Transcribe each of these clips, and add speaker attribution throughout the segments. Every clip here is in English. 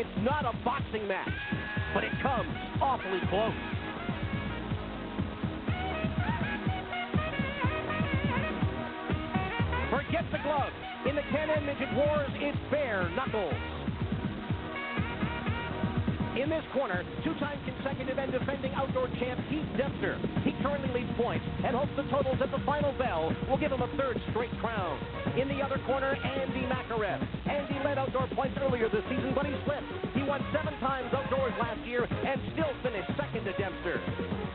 Speaker 1: It's not a boxing match, but it comes awfully close. Forget the glove. In the Can-Am Midget Wars, it's bare knuckles. In this corner, two-time consecutive and defending outdoor champ Keith Dempster. He currently leads points and hopes the totals at the final bell will give him a third straight crown. In the other corner, Andy McAreth. Andy led outdoor points earlier this season, but he slipped. He won 7 times outdoors last year and still finished second to Dempster.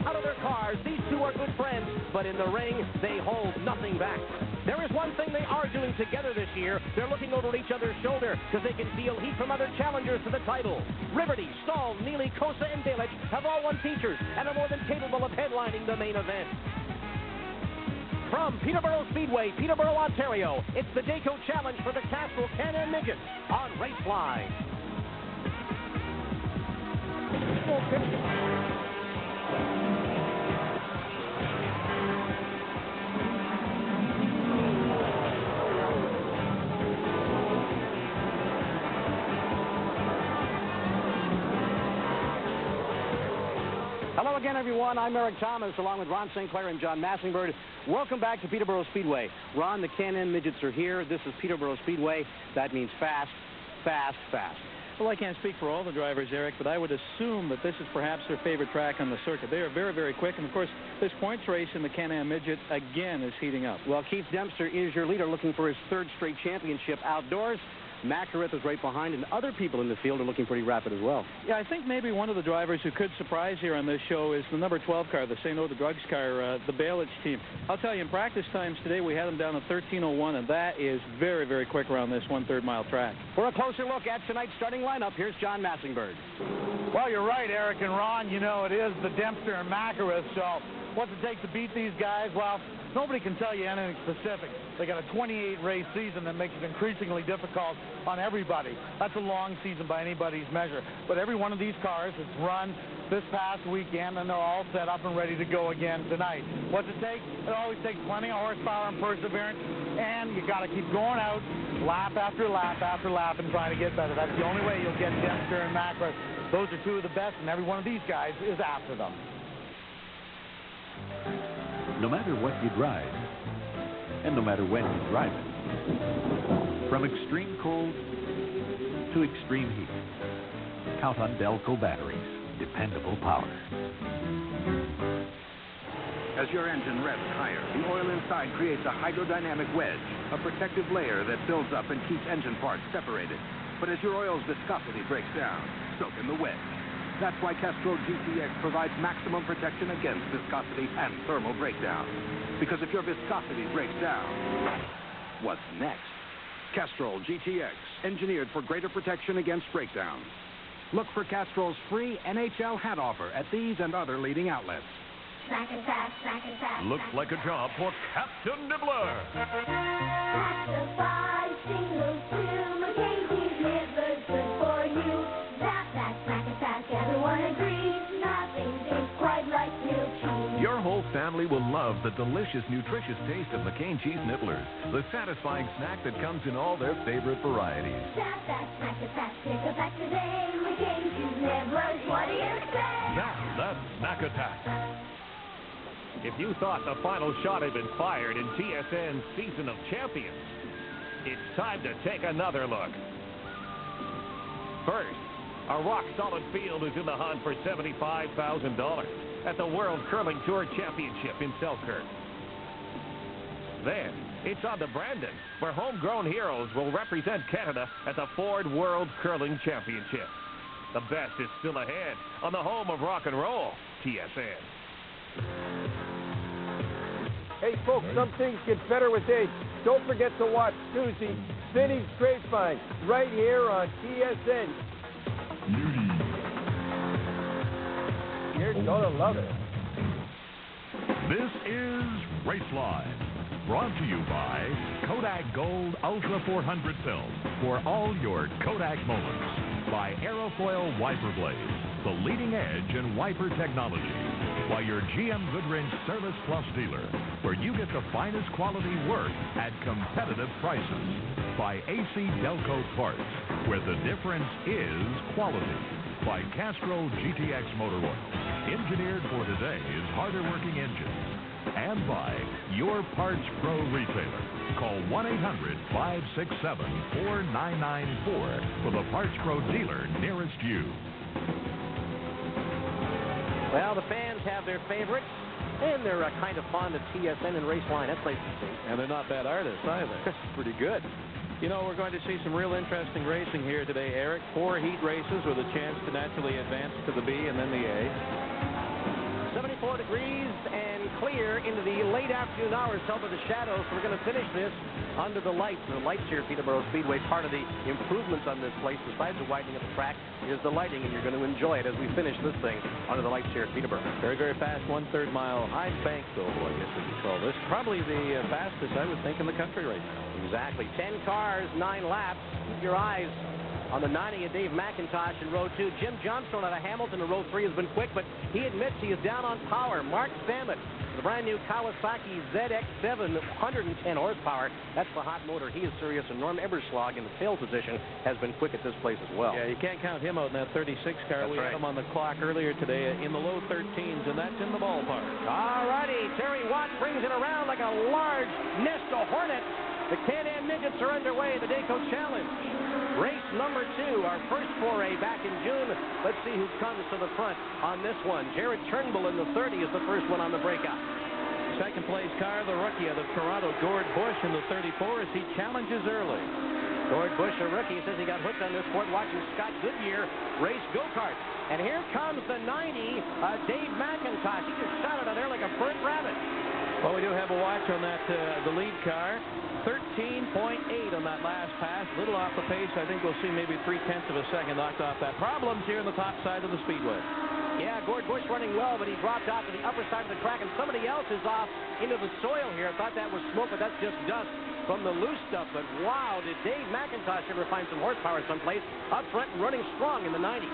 Speaker 1: Out of their cars, these two are good friends, but in the ring, they hold nothing back. There is one thing they are doing together this year. They're looking over each other's shoulder because they can feel heat from other challengers to the title. Riverty, Stahl, Neely, Kosa, and Delic have all won features and are more than capable of headlining the main event. From Peterborough Speedway, Peterborough, Ontario, it's the Dayco Challenge for the Castrol Can-Am Midget on Raceline. Hello again, everyone. I'm Eric Thomas, along with Ron St. Clair and John Massingbird. Welcome back to Peterborough Speedway. Ron, the Can-Am Midgets are here. This is Peterborough Speedway. That means fast, fast, fast.
Speaker 2: Well, I can't speak for all the drivers, Eric, but I would assume that this is perhaps their favorite track on the circuit. They are very, very quick, and of course, this points race in the Can-Am Midget again is heating up.
Speaker 1: Well, Keith Dempster is your leader, looking for his third straight championship outdoors. McAreth is right behind, and other people in the field are looking pretty rapid as well.
Speaker 2: Yeah, I think maybe one of the drivers who could surprise here on this show is the number 12 car, the Say No to Drugs car, the Balich team. I'll tell you, in practice times today, we had them down at 13:01, and that is very, very quick around this 1/3 mile track.
Speaker 1: For a closer look at tonight's starting lineup, here's John Massingbird.
Speaker 3: Well, you're right, Eric and Ron. You know, it is the Dempster and McAreth, so what's it take to beat these guys? Well, nobody can tell you anything specific. They got a 28-race season that makes it increasingly difficult on everybody. That's a long season by anybody's measure. But every one of these cars has run this past weekend, and they're all set up and ready to go again tonight. What's it take? It always takes plenty of horsepower and perseverance, and you got to keep going out lap after lap after lap and trying to get better. That's the only way you'll get Dempster and McAreth. Those are two of the best, and every one of these guys is after them.
Speaker 4: No matter what you drive, and no matter when you drive it, from extreme cold to extreme heat, count on Dayco batteries, dependable power.
Speaker 5: As your engine revs higher, the oil inside creates a hydrodynamic wedge, a protective layer that builds up and keeps engine parts separated. But as your oil's viscosity breaks down, so can the wedge. That's why Castrol GTX provides maximum protection against viscosity and thermal breakdown. Because if your viscosity breaks down, what's next? Castrol GTX, engineered for greater protection against breakdowns. Look for Castrol's free NHL hat offer at these and other leading outlets.
Speaker 6: Snack and fast, snack and fast.
Speaker 7: Looks like a job for Captain Nibbler.
Speaker 6: Pack the 5 singles to Mackenzie's Nibbler's good for you. That snack and fast, everyone agrees. Nothing tastes quite like real cheese.
Speaker 7: Your whole family will love the delicious, nutritious taste of McCain Cheese Nibblers, the satisfying snack that comes in all their favorite varieties.
Speaker 6: That snack and fast, pick a pack today. McCain Cheese Nibblers, what do you say?
Speaker 7: That's Snack Attack.
Speaker 8: If you thought the final shot had been fired in TSN's Season of Champions, it's time to take another look. First, a rock-solid field is in the hunt for $75,000 at the World Curling Tour Championship in Selkirk. Then, it's on to Brandon, where homegrown heroes will represent Canada at the Ford World Curling Championship. The best is still ahead on the home of rock and roll, TSN.
Speaker 9: Hey, folks, some things get better with age. Don't forget to watch Susie Vinny's Grapevine right here on TSN. You're gonna love it.
Speaker 7: This is Raceline, brought to you by Kodak Gold Ultra 400 Film for all your Kodak moments. By Aerofoil Wiper Blades, the leading edge in wiper technology. Why, your GM Goodwrench Service Plus dealer, where you get the finest quality work at competitive prices. By AC Delco Parts, where the difference is quality. By Castrol GTX Motor Oil, engineered for today's harder working engines. And by your Parts Pro retailer. Call 1-800-567-4994 for the Parts Pro dealer nearest you.
Speaker 1: Well, the fans have their favorites, and they're kind of fond of TSN and Raceline. That's nice to see.
Speaker 2: And they're not bad artists either.
Speaker 1: Pretty good.
Speaker 2: You know, we're going to see some real interesting racing here today, Eric. 4 heat races with a chance to naturally advance to the B and then the A.
Speaker 1: 74 degrees and clear into the late afternoon hours, help of the shadows. So we're going to finish this under the lights. The lights here at Peterborough Speedway, part of the improvements on this place, besides the widening of the track, is the lighting, and you're going to enjoy it as we finish this thing under the lights here at Peterborough.
Speaker 2: Very, very fast 1/3 mile high bank oval, I guess we could call this. Probably the fastest, I would think, in the country right now.
Speaker 1: Exactly. 10 cars, 9 laps. Keep your eyes on the 90 of Dave McIntosh in row 2. Jim Johnstone out of Hamilton in row 3 has been quick, but he admits he is down on power. Mark Samet, the brand new Kawasaki ZX7, 110 horsepower. That's the hot motor. He is serious. And Norm Eberschlag in the tail position has been quick at this place as well.
Speaker 2: Yeah, you can't count him out in that 36 car.
Speaker 1: That's
Speaker 2: we
Speaker 1: right.
Speaker 2: had him on the clock earlier today in the low 13s, and that's in the ballpark.
Speaker 1: All righty. Terry Watt brings it around like a large nest of hornets. The Can-Am Midgets are underway, the Dayco Challenge. Race number 2, our first foray back in June. Let's see who comes to the front on this one. Jared Turnbull in the 30 is the first one on the breakout.
Speaker 2: Second place car, the rookie of the Toronto, Gord Bush in the 34 as he challenges early.
Speaker 1: Gord Bush, a rookie, says he got hooked on this sport watching Scott Goodyear race go-karts. And here comes the 90, Dave McIntosh. He just shot out of there like a burnt rabbit.
Speaker 2: Well, we do have a watch on that, the lead car. 13.8 on that last pass. A little off the pace. I think we'll see maybe 0.3 of a second knocked off that. Problems here in the top side of the speedway.
Speaker 1: Yeah, Gord Bush running well, but he dropped off to the upper side of the track, and somebody else is off into the soil here. I thought that was smoke, but that's just dust from the loose stuff. But wow, did Dave McIntosh ever find some horsepower someplace up front and running strong in the 90.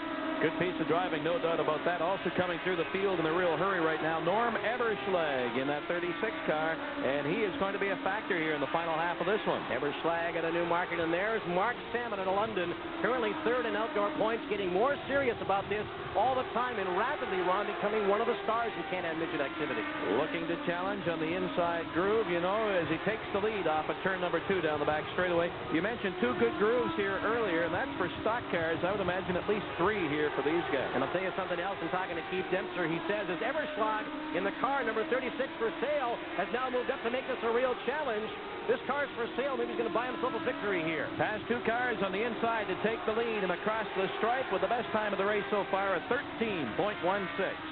Speaker 2: Good piece of driving, no doubt about that. Also coming through the field in a real hurry right now, Norm Eberschlag in that 36 car, and he is going to be a factor here in the final half of this one.
Speaker 1: Eberschlag at a new market, and there's Mark Salmon out of London, currently 3rd in outdoor points, getting more serious about this all the time, and rapidly, Ron, becoming one of the stars in Can-Am Midget activity.
Speaker 2: Looking to challenge on the inside groove, you know, as he takes the lead off of turn number 2 down the back straightaway. You mentioned 2 good grooves here earlier, and that's for stock cars. I would imagine at least 3 here for these guys.
Speaker 1: And I'll tell you something else. In talking to Keith Dempster, he says as Eberschlag in the car number 36 for sale has now moved up to make this a real challenge. This car's for sale. Maybe he's going to buy himself a victory here.
Speaker 2: Past 2 cars on the inside to take the lead and across the stripe with the best time of the race so far at 13.16.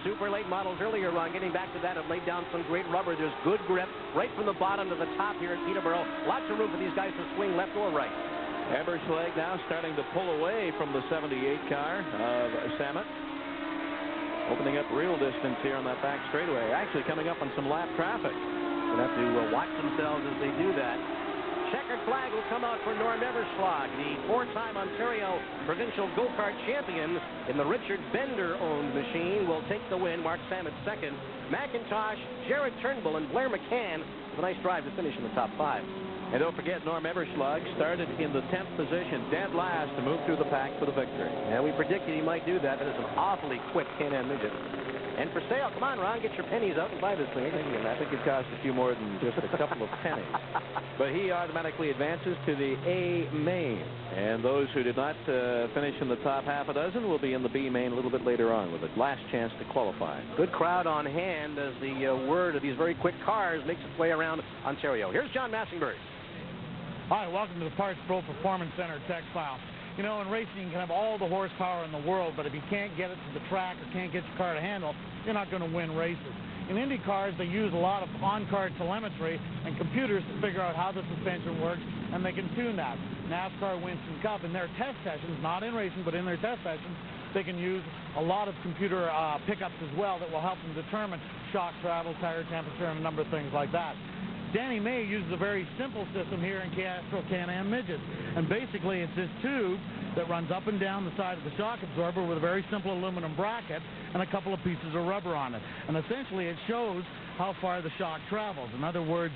Speaker 1: Super late models earlier, Ron, getting back to that, have laid down some great rubber. There's good grip right from the bottom to the top here at Peterborough. Lots of room for these guys to swing left or right.
Speaker 2: Eberschlag now starting to pull away from the 78 car of Samet. Opening up real distance here on that back straightaway. Actually coming up on some lap traffic.
Speaker 1: They'll have to watch themselves as they do that. Checkered flag will come out for Norm Eberschlag, the 4-time Ontario provincial go-kart champion in the Richard Bender-owned machine, will take the win. Mark Samet second. McIntosh, Jared Turnbull, and Blair McCann with a nice drive to finish in the top 5.
Speaker 2: And don't forget, Norm Eberschlag started in the 10th position, dead last, to move through the pack for the victory.
Speaker 1: Yeah, we predicted he might do that. That is an awfully quick Can-Am Midget. And for sale, come on, Ron, get your pennies out and buy this thing.
Speaker 2: I think it cost a few more than just a couple of pennies. But he automatically advances to the A main. And those who did not finish in the top half a dozen will be in the B main a little bit later on with a last chance to qualify.
Speaker 1: Good crowd on hand as the word of these very quick cars makes its way around Ontario. Here's John Massenberg.
Speaker 3: Hi, welcome to the Parts Pro Performance Center Textile. You know, in racing, you can have all the horsepower in the world, but if you can't get it to the track or can't get your car to handle, you're not going to win races. In Indy cars, they use a lot of on-car telemetry and computers to figure out how the suspension works, and they can tune that. NASCAR, Winston Cup, in their test sessions, not in racing, but in their test sessions, they can use a lot of computer pickups as well that will help them determine shock travel, tire temperature, and a number of things like that. Danny May uses a very simple system here in Castrol Can-Am Midgets. And basically, it's this tube that runs up and down the side of the shock absorber with a very simple aluminum bracket and a couple of pieces of rubber on it. And essentially it shows how far the shock travels. In other words,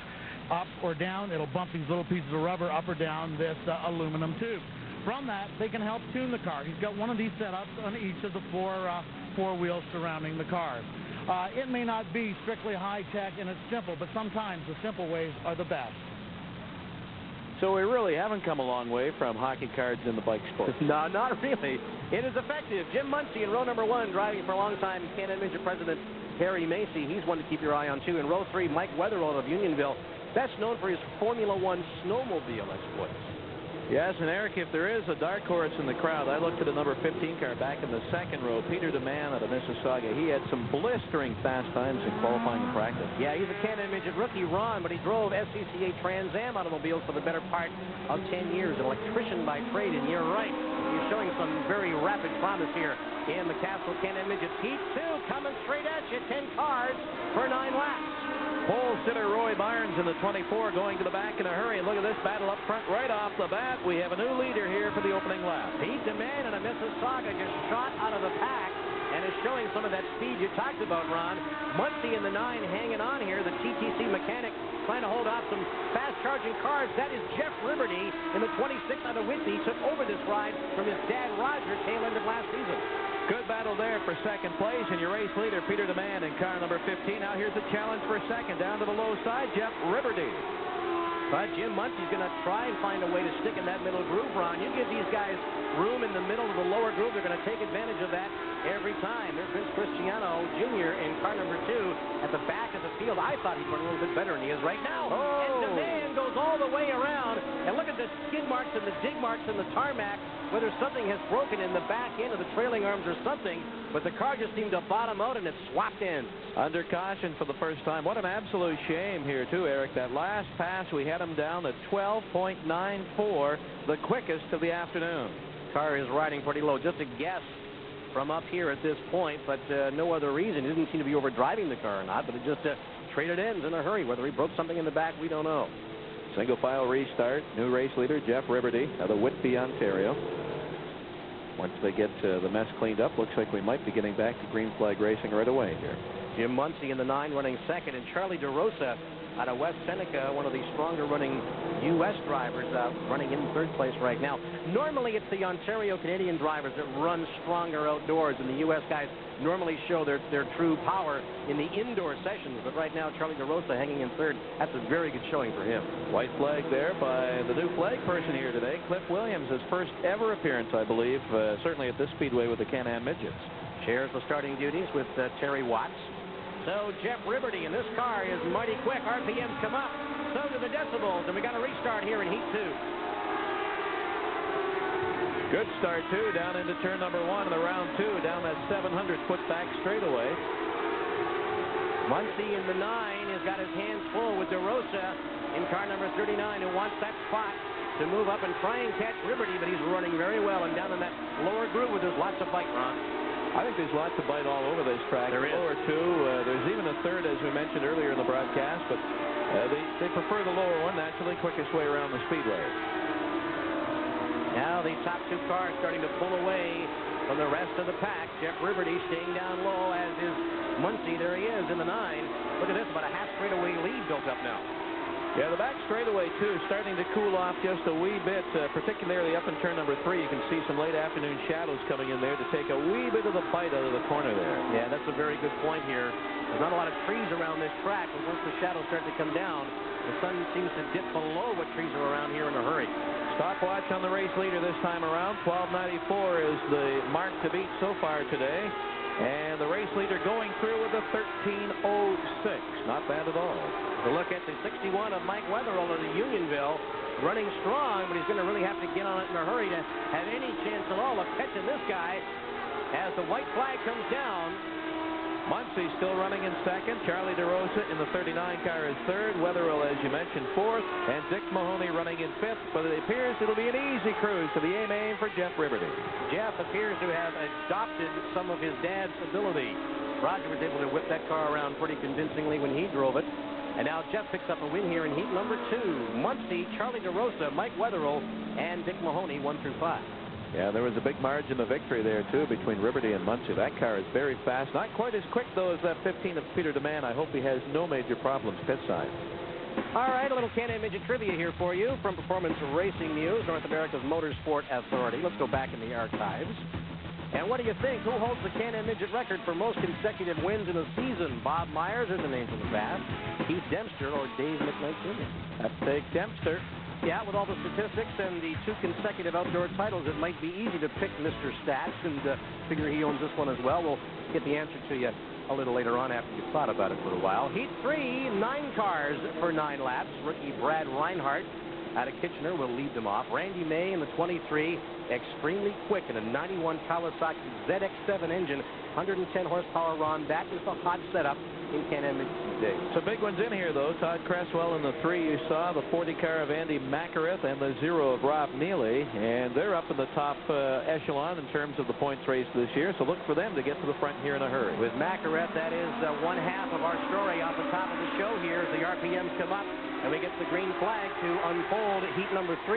Speaker 3: up or down, it'll bump these little pieces of rubber up or down this aluminum tube. From that, they can help tune the car. He's got one of these setups on each of the four wheels surrounding the car. It may not be strictly high-tech and it's simple, but sometimes the simple ways are the best.
Speaker 2: So we really haven't come a long way from hockey cards in the bike sport.
Speaker 1: No, not really. It is effective. Jim Muncie in row number 1, driving for longtime Can-Am Midget president Harry Macy. He's one to keep your eye on, too. In row 3, Mike Weatherall of Unionville, best known for his Formula One snowmobile exploits.
Speaker 2: Yes, and Eric, if there is a dark horse in the crowd, I looked at a number 15 car back in the second row, Peter DeMann out of Mississauga. He had some blistering fast times in qualifying and practice.
Speaker 1: Yeah, he's a Can-Am Midget rookie, Ron, but he drove SCCA Trans Am automobiles for the better part of 10 years, an electrician by trade, and you're right. He's showing some very rapid promise here in the Castle Can-Am Midgets. Heat 2 coming straight at you, 10 cars for 9 laps.
Speaker 2: Pole sitter Roy Barnes in the 24 going to the back in a hurry. Look at this battle up front right off the bat. We have a new leader here for the opening lap.
Speaker 1: Pete DeMann and a Mississauga just shot out of the pack and is showing some of that speed you talked about, Ron. Muncie in the 9 hanging on here. The TTC mechanic trying to hold off some fast-charging cars. That is Jeff Liberty in the 26 out of Whitby. Took over this ride from his dad, Roger, tail end of last season.
Speaker 2: Good battle there for second place, and your race leader, Peter DeMann, in car number 15. Now here's a challenge for second. Down to the low side, Jeff Liberty.
Speaker 1: But Jim Muncie's going to try and find a way to stick in that middle groove, Ron. You give these guys room in the middle of the lower groove, they're going to take advantage of that every time. There's Vince Cristiano Jr. in car number 2 at the back of the field. I thought he'd run a little bit better than he is right now.
Speaker 2: Oh.
Speaker 1: And DeMann goes all the way around. And look at the skid marks and the dig marks in the tarmac. Whether something has broken in the back end of the trailing arms or something, but the car just seemed to bottom out and it swapped in.
Speaker 2: Under caution for the first time. What an absolute shame here, too, Eric. That last pass, we had him down at 12.94, the quickest of the afternoon.
Speaker 1: Car is riding pretty low. Just a guess from up here at this point, but no other reason. He didn't seem to be overdriving the car or not, but it just traded ends in a hurry. Whether he broke something in the back, we don't know.
Speaker 2: Single file restart. New race leader, Jeff Liberty, out of Whitby, Ontario. Once they get the mess cleaned up, looks like we might be getting back to green flag racing right away here.
Speaker 1: Jim Muncie in the 9 running second, and Charlie DeRosa out of West Seneca, one of the stronger running U.S. drivers, running in third place right now. Normally it's the Ontario Canadian drivers that run stronger outdoors, and the U.S. guys normally show their true power in the indoor sessions. But right now, Charlie DeRosa hanging in third. That's a very good showing for him.
Speaker 2: White flag there by the new flag person here today, Cliff Williams, his first ever appearance, I believe, certainly at this speedway with the Can-Am Midgets.
Speaker 1: Shares the starting duties with Terry Watts. So Jeff Liberty in this car is mighty quick. RPMs come up. So do the decibels. And we got a restart here in Heat 2.
Speaker 2: Good start, too, down into turn number 1 of the round 2, down that 700-foot back straightaway.
Speaker 1: Muncie in the 9 has got his hands full with DeRosa in car number 39, who wants that spot to move up and try and catch Liberty, but he's running very well and down in that lower groove where there's lots of bite, Ron.
Speaker 2: I think there's lots of bite all over this track.
Speaker 1: There is.
Speaker 2: Lower 2, there's even a third, as we mentioned earlier in the broadcast, but they prefer the lower one, naturally, quickest way around the speedway.
Speaker 1: Now the top 2 cars starting to pull away from the rest of the pack. Jeff Liberty staying down low, as is Muncie. There he is in the 9. Look at this, about a half straightaway lead built up now.
Speaker 2: Yeah, the back straightaway, too, starting to cool off just a wee bit, particularly up in turn number 3. You can see some late afternoon shadows coming in there to take a wee bit of the bite out of the corner there.
Speaker 1: Yeah, that's a very good point here. There's not a lot of trees around this track, but once the shadows start to come down, the sun seems to dip below what trees are around here in a hurry.
Speaker 2: Stopwatch on the race leader this time around. 12:94 is the mark to beat so far today. And the race leader going through with a 13:06. Not bad at all.
Speaker 1: To look at the 61 of Mike Weatherall of the Unionville, running strong, but he's going to really have to get on it in a hurry to have any chance at all of catching this guy as the white flag comes down.
Speaker 2: Muncie still running in second. Charlie DeRosa in the 39 car is third. Weatherall, as you mentioned, fourth. And Dick Mahoney running in fifth. But it appears it'll be an easy cruise to the A-main for Jeff Liberty.
Speaker 1: Jeff appears to have adopted some of his dad's ability. Roger was able to whip that car around pretty convincingly when he drove it. And now Jeff picks up a win here in heat number 2. Muncie, Charlie DeRosa, Mike Weatherall, and Dick Mahoney, 1 through 5.
Speaker 10: Yeah, there was a big margin of victory there, too, between Liberty and Muncie. That car is very fast. Not quite as quick, though, as that 15 of Peter DeMann. I hope he has no major problems pit side.
Speaker 1: All right, a little Can-Am Midget trivia here for you from Performance Racing News, North America's Motorsport Authority. Let's go back in the archives. And what do you think? Who holds the Can-Am Midget record for most consecutive wins in a season? Bob Myers, there's a name from the past. Keith Dempster or Dave McKnight Jr.?
Speaker 10: Let's take Dempster.
Speaker 1: Yeah, with all the statistics and the 2 consecutive outdoor titles, it might be easy to pick Mr. Stats and figure he owns this one as well. We'll get the answer to you a little later on after you've thought about it for a while. Heat 3, 9 cars for 9 laps. Rookie Brad Reinhardt out of Kitchener will lead them off. Randy May in the 23, extremely quick in a 91 Kawasaki ZX7 engine, 110 horsepower Ron. That is the hot setup in Can-Am today.
Speaker 10: Some big ones in here, though. Todd Cresswell in the 3 you saw, the 40 car of Andy McArith, and the 0 of Rob Neely. And they're up in the top echelon in terms of the points race this year, so look for them to get to the front here in a hurry.
Speaker 1: With McArith, that is one half of our story off the top of the show here as the RPMs come up. And we get the green flag to unfold heat number 3.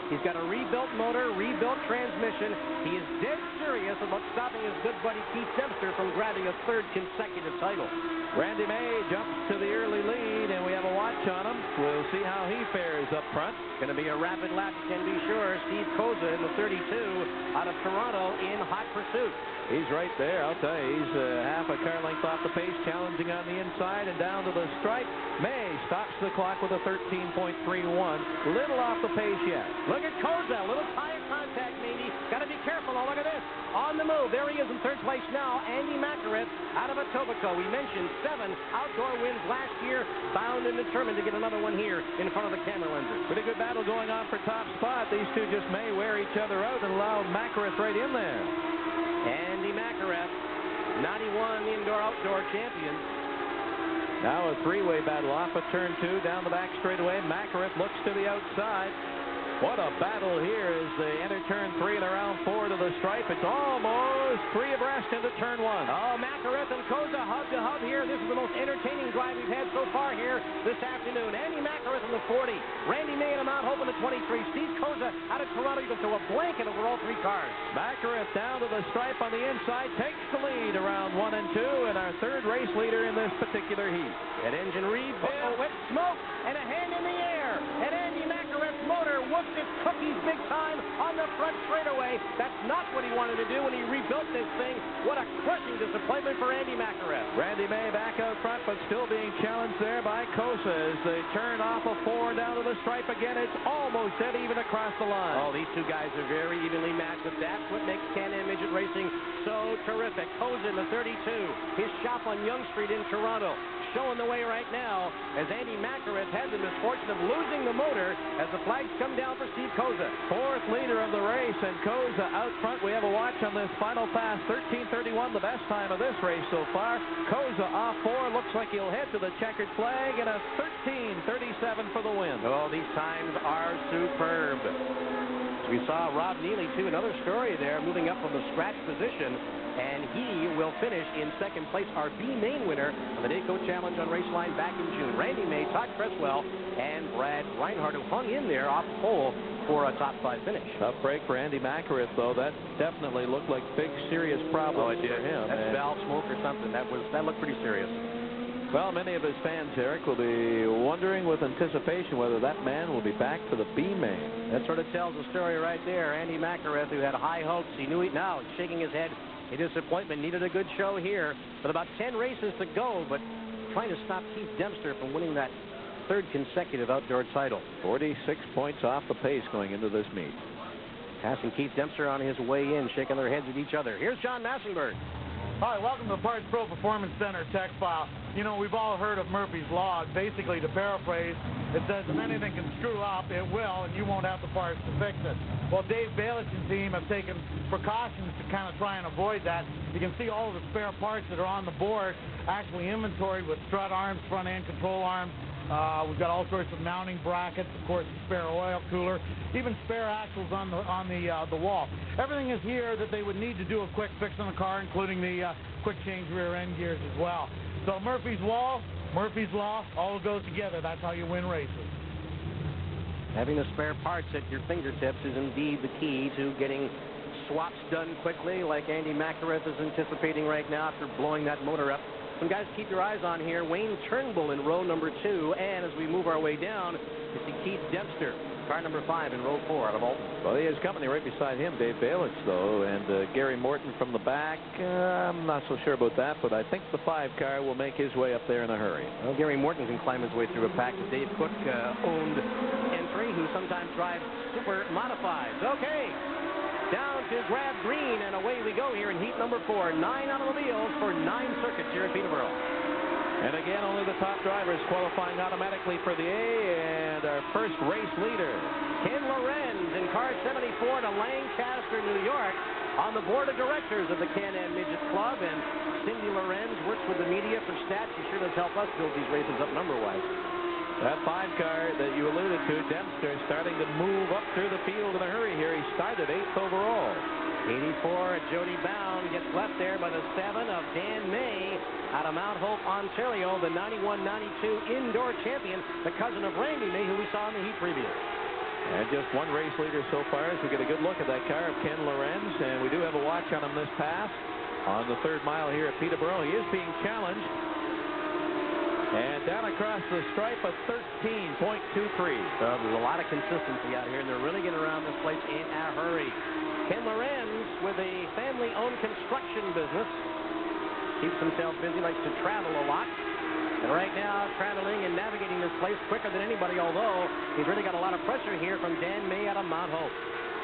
Speaker 1: He's got a rebuilt motor, rebuilt transmission. He is dead serious about stopping his good buddy Keith Dempster from grabbing a 3rd consecutive title.
Speaker 10: Randy May jumps to the early lead, and we have a watch on him. We'll see how he fares up front.
Speaker 1: Going to be a rapid lap, you can be sure. Steve Koza in the 32 out of Toronto in hot pursuit.
Speaker 10: He's right there, I'll tell you. He's half a car length off the pace, challenging on the inside and down to the stripe. May stops the clock with a 13.31. Little off the pace yet.
Speaker 1: Look at Koza, little tire contact maybe. Got to be careful. Oh, look at this. On the move. There he is in 3rd place now. Andy McArith out of Etobicoke. We mentioned 7 outdoor wins last year. Bound and determined to get another one here in front of the camera lenses.
Speaker 10: Pretty good battle going on for top spot. These two just may wear each other out and allow McArith right in there.
Speaker 1: Andy McArith, 91 indoor-outdoor champion.
Speaker 10: Now a 3-way battle off of turn 2, down the back straightaway. McArith looks to the outside. What a battle here as they enter turn 3 and around 4 to the stripe. It's almost 3 abreast into turn 1.
Speaker 1: Oh, McArith and Koza hub to hub here. This is the most entertaining drive we've had so far here this afternoon. Andy McArith in the 40. Randy May and Mount Hope in the 23. Steve Koza out of Toronto. You can throw a blanket over all 3 cars.
Speaker 10: McArith down to the stripe on the inside. Takes the lead around 1 and 2. And our 3rd race leader in this particular heat.
Speaker 1: An engine rebuild with smoke and a hand in the air. And Andy McArith's motor whooped its cookies big time on the front straightaway. That's not what he wanted to do when he rebuilt this thing. What a crushing disappointment for Andy McArith.
Speaker 10: Randy May back out front, but still being challenged there by Koza as they turn off of 4 down to the stripe again. It's almost dead even across the line.
Speaker 1: Oh, these two guys are very evenly matched, but that's what makes Can-Am Midget Racing so terrific. Koza in the 32, his shop on Yonge Street in Toronto, showing the way right now as Andy McArith has the misfortune of losing the motor as the flags come down for Steve Koza.
Speaker 10: 4th leader of the race, and Koza out front. We have a watch on this final pass. 13:31, the best time of this race so far. Koza off 4. Looks like he'll head to the checkered flag, and a 13:37 for the win.
Speaker 1: Oh, these times are superb. We saw Rob Neely, too, another story there, moving up from the scratch position. And he will finish in 2nd place, our B-Main winner of the Dayco Challenge on Raceline back in June. Randy May, Todd Cresswell, and Brad Reinhardt, who hung in there off pole for a top 5 finish.
Speaker 10: Tough break for Andy McArith, though. That definitely looked like big, serious problems for him.
Speaker 1: That's valve smoke or something. That looked pretty serious.
Speaker 10: Well, many of his fans, Eric, will be wondering with anticipation whether that man will be back for the B-Main.
Speaker 1: That sort of tells the story right there. Andy McArith, who had high hopes, he knew it now. He's shaking his head. A disappointment. Needed a good show here with about 10 races to go, but trying to stop Keith Dempster from winning that 3rd consecutive outdoor title.
Speaker 10: 46 points off the pace going into this meet.
Speaker 1: Passing Keith Dempster on his way in, shaking their heads at each other. Here's John Massenberg.
Speaker 3: Hi, welcome to the Parts Pro Performance Center Tech File. You know, we've all heard of Murphy's Law. Basically, to paraphrase, it says if anything can screw up, it will, and you won't have the parts to fix it. Well, Dave Baelich's team have taken precautions to kind of try and avoid that. You can see all of the spare parts that are on the board, actually inventoried with strut arms, front end control arms. We've got all sorts of mounting brackets, of course, a spare oil cooler, even spare axles on the wall. Everything is here that they would need to do a quick fix on the car, including the quick change rear end gears as well. So Murphy's Law, all goes together. That's how you win races.
Speaker 1: Having the spare parts at your fingertips is indeed the key to getting swaps done quickly, like Andy McAreth is anticipating right now after blowing that motor up. Some guys to keep your eyes on here. Wayne Turnbull in row number 2, and as we move our way down, you see Keith Dempster, car number 5 in row 4 out of Alton.
Speaker 10: Well, he has company right beside him, Dave Balich, though, and Gary Morton from the back. I'm not so sure about that, but I think the 5 car will make his way up there in a hurry.
Speaker 1: Well, Gary Morton can climb his way through a pack. The Dave Cook owned entry, who sometimes drives super modifieds. Okay, down to grab green, and away we go here in heat number 4. 9 automobiles for 9 circuits here at Peterborough.
Speaker 10: And again, only the top drivers qualifying automatically for the A, and our first race leader,
Speaker 1: Ken Lorenz in car 74 to Lancaster, New York, on the board of directors of the Can-Am Midget Club. And Cindy Lorenz works with the media for stats. She sure does help us build these races up number-wise.
Speaker 10: That 5 car that you alluded to, Dempster, starting to move up through the field in a hurry here. He started 8th overall.
Speaker 1: 84, Jody Bound gets left there by the 7 of Dan May out of Mount Hope, Ontario, the 91-92 indoor champion, the cousin of Randy May, who we saw in the heat previous.
Speaker 10: And just one race leader so far as we get a good look at that car of Ken Lorenz, and we do have a watch on him this pass on the 3rd mile here at Peterborough. He is being challenged. And down across the stripe, a 13.23.
Speaker 1: There's a lot of consistency out here, and they're really getting around this place in a hurry. Ken Lorenz, with a family-owned construction business, keeps himself busy, likes to travel a lot. And right now, traveling and navigating this place quicker than anybody, although he's really got a lot of pressure here from Dan May out of Mount Hope.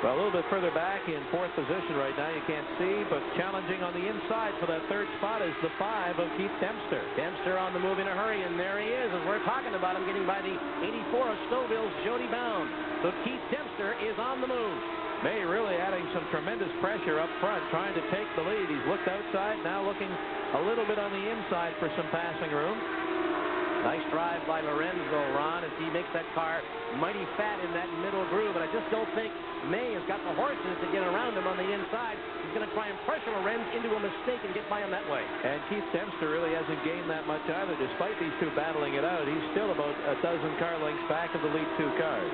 Speaker 10: Well, a little bit further back in 4th position right now. You can't see, but challenging on the inside for that 3rd spot is the 5 of Keith Dempster.
Speaker 1: Dempster on the move in a hurry, and there he is as we're talking about him, getting by the 84 of Stouffville's Jody Bound. So Keith Dempster is on the move.
Speaker 10: May really adding some tremendous pressure up front, trying to take the lead. He's looked outside, now looking a little bit on the inside for some passing room.
Speaker 1: Nice drive by Lorenzo, Ron, as he makes that car mighty fat in that middle groove. But I just don't think May has got the horses to get around him on the inside. He's going to try and pressure Lorenz into a mistake and get by him that way.
Speaker 10: And Keith Dempster really hasn't gained that much either. Despite these two battling it out, he's still about a dozen car lengths back of the lead 2 cars.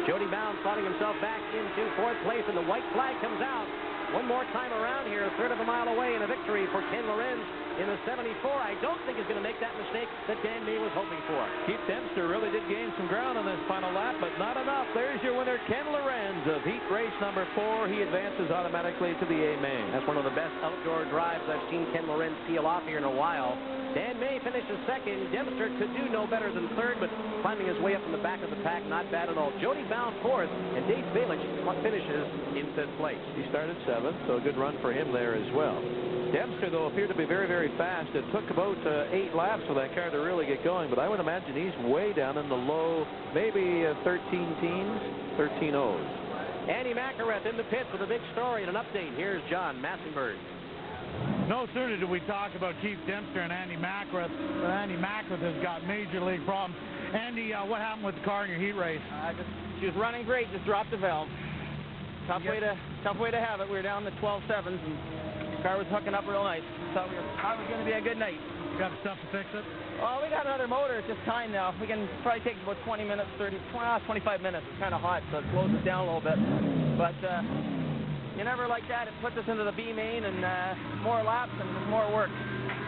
Speaker 1: Jody Bound slotting himself back into 4th place, and the white flag comes out. One more time around here, a 1/3 of a mile away, and a victory for Ken Lorenz in the 74. I don't think he's going to make that mistake that Dan May was hoping for.
Speaker 10: Keith Dempster really did gain some ground on this final lap, but not enough. There's your winner, Ken Lorenz of heat race number 4. He advances automatically to the A main.
Speaker 1: That's one of the best outdoor drives I've seen Ken Lorenz peel off here in a while. Dan May finishes 2nd. Dempster could do no better than 3rd, but climbing his way up in the back of the pack, not bad at all. Jody Bound 4th, and Dave Balich finishes in 5th place.
Speaker 10: He started 7th, so a good run for him there as well. Dempster, though, appeared to be very, very fast. It took about 8 laps for that car to really get going, but I would imagine he's way down in the low, maybe 13 teens, 13 O's.
Speaker 1: Andy McAreth in the pits with a big story and an update. Here's John Massenberg.
Speaker 3: No sooner did we talk about Keith Dempster and Andy McAreth, but Andy McAreth has got major league problems. Andy, what happened with the car in your heat race?
Speaker 11: She was running great, just dropped the valve. Tough way to have it. We were down to 12.7s, and the car was hooking up real nice. Thought it was going to be a good night.
Speaker 3: You got the stuff to fix it?
Speaker 11: Oh, we got another motor. It's just time now. We can probably take about 20 minutes, 25 minutes. It's kind of hot, so it slows it down a little bit. But you never like that. It puts us into the B main and more laps and more work.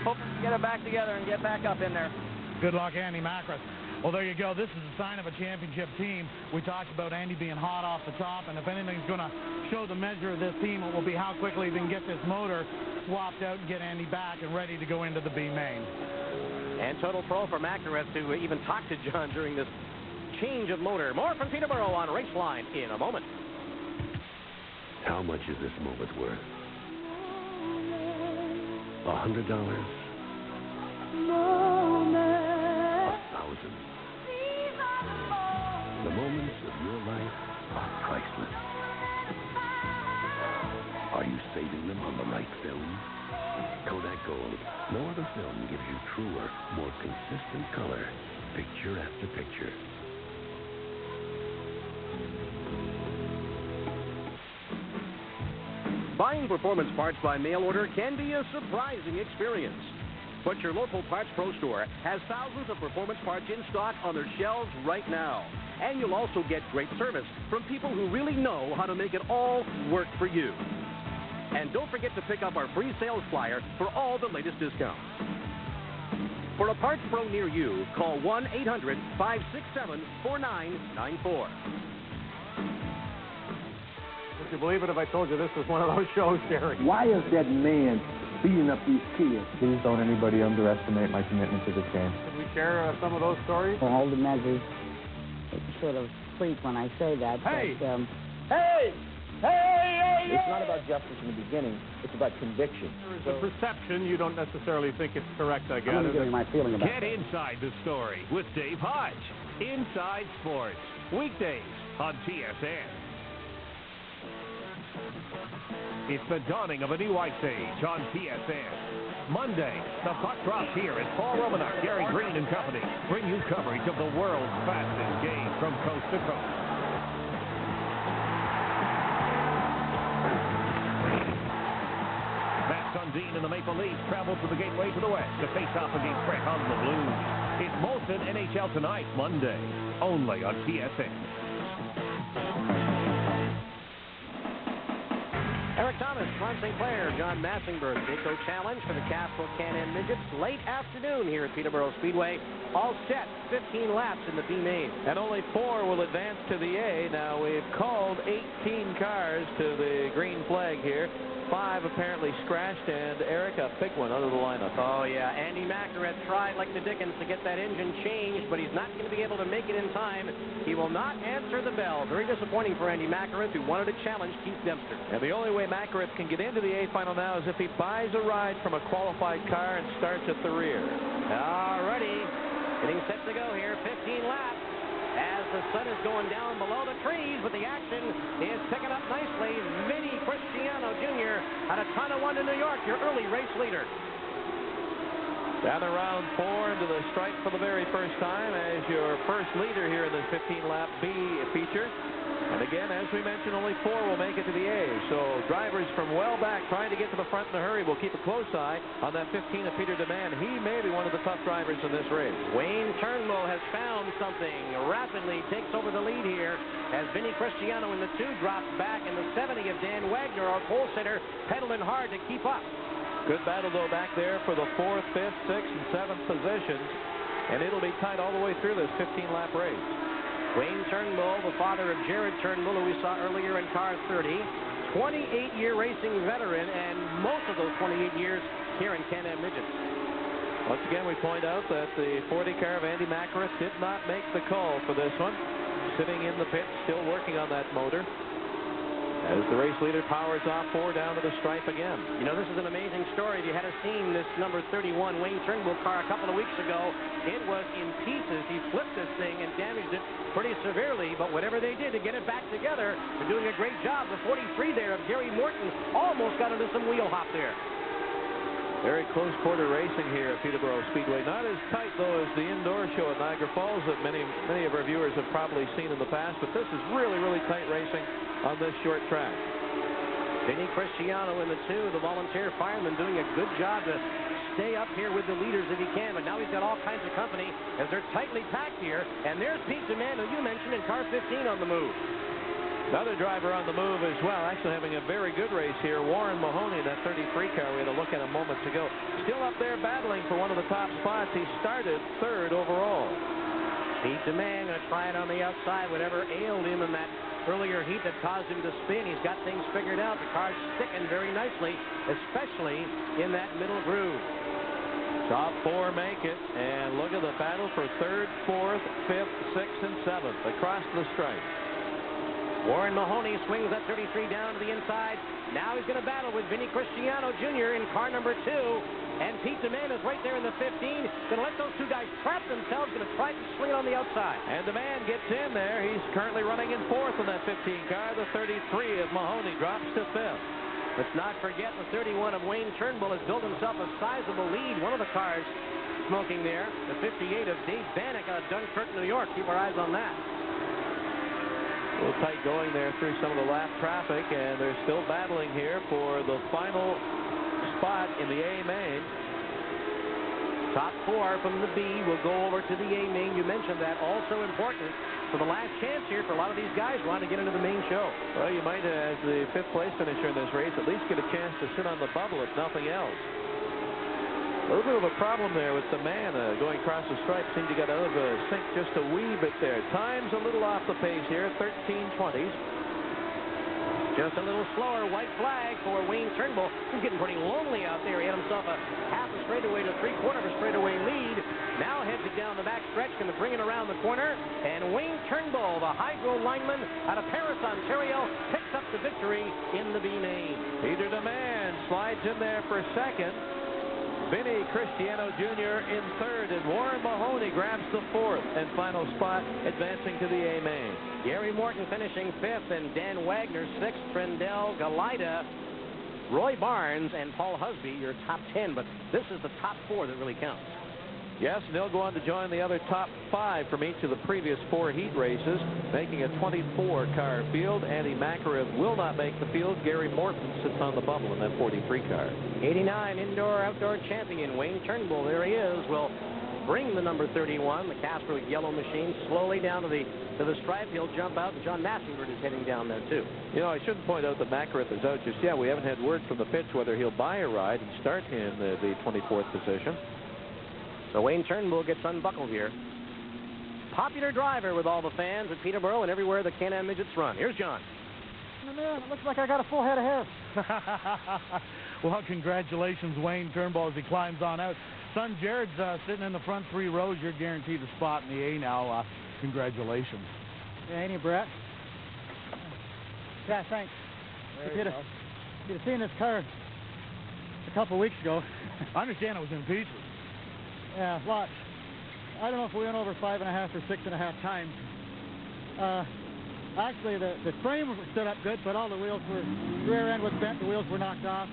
Speaker 11: Hope to get it back together and get back up in there.
Speaker 3: Good luck, Andy McAreth. Well, there you go. This is a sign of a championship team. We talked about Andy being hot off the top, and if anything's going to show the measure of this team, it will be how quickly they can get this motor swapped out and get Andy back and ready to go into the B main.
Speaker 1: And total pro for McAreth to even talk to John during this change of motor. More from Peterborough on Raceline in a moment.
Speaker 12: How much is this moment worth? $100? $1,000? The moments of your life are priceless. Are you saving them on the right film? Kodak Gold. No other film gives you truer, more consistent color, picture after picture.
Speaker 1: Buying performance parts by mail order can be a surprising experience. But your local Parts Pro store has thousands of performance parts in stock on their shelves right now. And you'll also get great service from people who really know how to make it all work for you. And don't forget to pick up our free sales flyer for all the latest discounts. For a Parts Pro near you, call 1-800-567-4994.
Speaker 3: Would you believe it if I told you this was one of those shows, Gary?
Speaker 13: Why is that man beating up these kids?
Speaker 14: Please don't anybody underestimate my commitment to this game.
Speaker 3: Can we share some of those stories?
Speaker 15: For all the measures, it's sort of freak when I say that.
Speaker 3: Hey!
Speaker 15: But,
Speaker 3: Hey!
Speaker 14: It's not about justice in the beginning. It's about conviction.
Speaker 3: There's a perception. You don't necessarily think it's correct, I
Speaker 15: I'm going to give you my feeling about
Speaker 8: Get inside the story with Dave Hodge. Inside Sports. Weekdays on TSN. It's the dawning of a new ice age on TSN. Monday, the puck drops here as Paul Romanuk, Gary Green and company bring you coverage of the world's fastest game from coast to coast. Matt Sundin and the Maple Leafs travel to the gateway to the west to face off against Brett on the Blues. It's Molson NHL Tonight, Monday, only on TSN.
Speaker 1: Eric Thomas, Ron St. Clair, John Massingberg, Dayco Challenge for the Castle Can-Am Midgets. Late afternoon here at Peterborough Speedway. All set, 15 laps in the B main.
Speaker 10: And only 4 will advance to the A. Now, we've called 18 cars to the green flag here. 5 apparently scratched, and Eric, a big one out of the lineup.
Speaker 1: Oh, yeah. Andy Macaret tried like the dickens to get that engine changed, but he's not going to be able to make it in time. He will not answer the bell. Very disappointing for Andy Macaret, who wanted to challenge Keith Dempster.
Speaker 10: And the only way Macaret can get into the A final now is if he buys a ride from a qualified car and starts at the rear.
Speaker 1: All righty. Getting set to go here. 15 laps. As the sun is going down below the trees, but the action is picking up nicely. Vinny Cristiano Jr. at a ton of 1 to New York, your early race leader.
Speaker 10: Down around 4 into the stripe for the very first time as your first leader here in the 15-lap B feature. And again, as we mentioned, only 4 will make it to the A. So drivers from well back trying to get to the front in a hurry will keep a close eye on that 15 of Peter DeMann. He may be one of the tough drivers in this race.
Speaker 1: Wayne Turnbull has found something. Rapidly takes over the lead here as Vinny Cristiano in the 2 drops back in the 70 of Dan Wagner, our pole sitter, pedaling hard to keep up.
Speaker 10: Good battle, though, back there for the 4th, 5th, 6th, and 7th positions. And it'll be tight all the way through this 15-lap race.
Speaker 1: Wayne Turnbull, the father of Jared Turnbull, who we saw earlier in car 30, 28-year racing veteran, and most of those 28 years here in Can-Am Midgets.
Speaker 10: Once again, we point out that the 40 car of Andy Macaret did not make the call for this one. Sitting in the pit, still working on that motor. As the race leader powers off 4 down to the stripe again.
Speaker 1: You know, this is an amazing story. If you had seen this number 31 Wayne Turnbull car a couple of weeks ago, it was in pieces. He flipped this thing and damaged it pretty severely, but whatever they did to get it back together, they're doing a great job. The 43 there of Gary Morton almost got into some wheel hop there.
Speaker 10: Very close quarter racing here at Peterborough Speedway. Not as tight, though, as the indoor show at Niagara Falls that many of our viewers have probably seen in the past, but this is really, really tight racing on this short track.
Speaker 1: Vinny Cristiano in the 2, the volunteer fireman, doing a good job to stay up here with the leaders if he can, but now he's got all kinds of company as they're tightly packed here, and there's Pete DeMann, who you mentioned, in car 15 on the move.
Speaker 10: Another driver on the move as well, actually having a very good race here. Warren Mahoney, that 33 car we had a look at a moment ago. Still up there battling for one of the top spots. He started 3rd overall.
Speaker 1: Pete DeMann going to try it on the outside, whatever ailed him in that earlier heat that caused him to spin. He's got things figured out. The car's sticking very nicely, especially in that middle groove.
Speaker 10: Top 4 make it, and look at the battle for 3rd, 4th, 5th, 6th, and 7th across the stripe.
Speaker 1: Warren Mahoney swings that 33 down to the inside. Now he's going to battle with Vinny Cristiano Jr. in car number 2. And Pete DeMann is right there in the 15. Going to let those 2 guys trap themselves. Going to try to swing it on the outside.
Speaker 10: And DeMann gets in there. He's currently running in 4th in that 15 car. The 33 of Mahoney drops to 5th.
Speaker 1: Let's not forget the 31 of Wayne Turnbull has built himself a sizable lead. One of the cars smoking there. The 58 of Dave Bannock out of Dunkirk, New York. Keep our eyes on that.
Speaker 10: A little tight going there through some of the lap traffic, and they're still battling here for the final spot in the A main.
Speaker 1: Top 4 from the B will go over to the A main. You mentioned that. Also important for the last chance here for a lot of these guys wanting to get into the main show.
Speaker 10: Well, you might, as the 5th place finisher in this race, at least get a chance to sit on the bubble if nothing else. A little bit of a problem there with the man going across the stripe. Seemed to get out of sync just a wee bit there. Time's a little off the pace here, 13:20s.
Speaker 1: Just a little slower. White flag for Wayne Turnbull. He's getting pretty lonely out there. He had himself a half a straightaway to 3/4 of a straightaway lead. Now heads it down the back stretch, going to bring it around the corner. And Wayne Turnbull, the hydro lineman out of Paris, Ontario, picks up the victory in the B main.
Speaker 10: Peter DeMann slides in there for second. Vinny Cristiano Jr. in third, and Warren Mahoney grabs the 4th and final spot, advancing to the A main.
Speaker 1: Gary Morton finishing 5th, and Dan Wagner 6th. Trendell Galida, Roy Barnes, and Paul Husby, your top 10. But this is the top 4 that really counts.
Speaker 10: Yes, and they'll go on to join the other top 5 from each of the previous 4 heat races, making a 24-car field. Andy McAriff will not make the field. Gary Morton sits on the bubble in that 43 car.
Speaker 1: 89 indoor-outdoor champion Wayne Turnbull, there he is, will bring the number 31, the Castro yellow machine, slowly down to the stripe. He'll jump out, and John Massingford is heading down there, too.
Speaker 10: You know, I shouldn't point out that McAriff is out just yet. We haven't had word from the pits whether he'll buy a ride and start in the 24th position.
Speaker 1: So Wayne Turnbull gets unbuckled here. Popular driver with all the fans at Peterborough and everywhere the Can-Am Midgets run. Here's John.
Speaker 3: Man, it looks like I got a full head of hair. Well, congratulations, Wayne Turnbull, as he climbs on out. Son Jared's sitting in the front 3 rows. You're guaranteed a spot in the A now. Congratulations.
Speaker 16: Yeah, ain't you, Brett? Yeah, thanks. If you'd have seen this car a couple weeks ago.
Speaker 3: I understand it was in pieces.
Speaker 16: Yeah, lots. I don't know if we went over 5.5 or 6.5 times. Actually, the frame stood up good, but all the wheels were, the rear end was bent, the wheels were knocked off.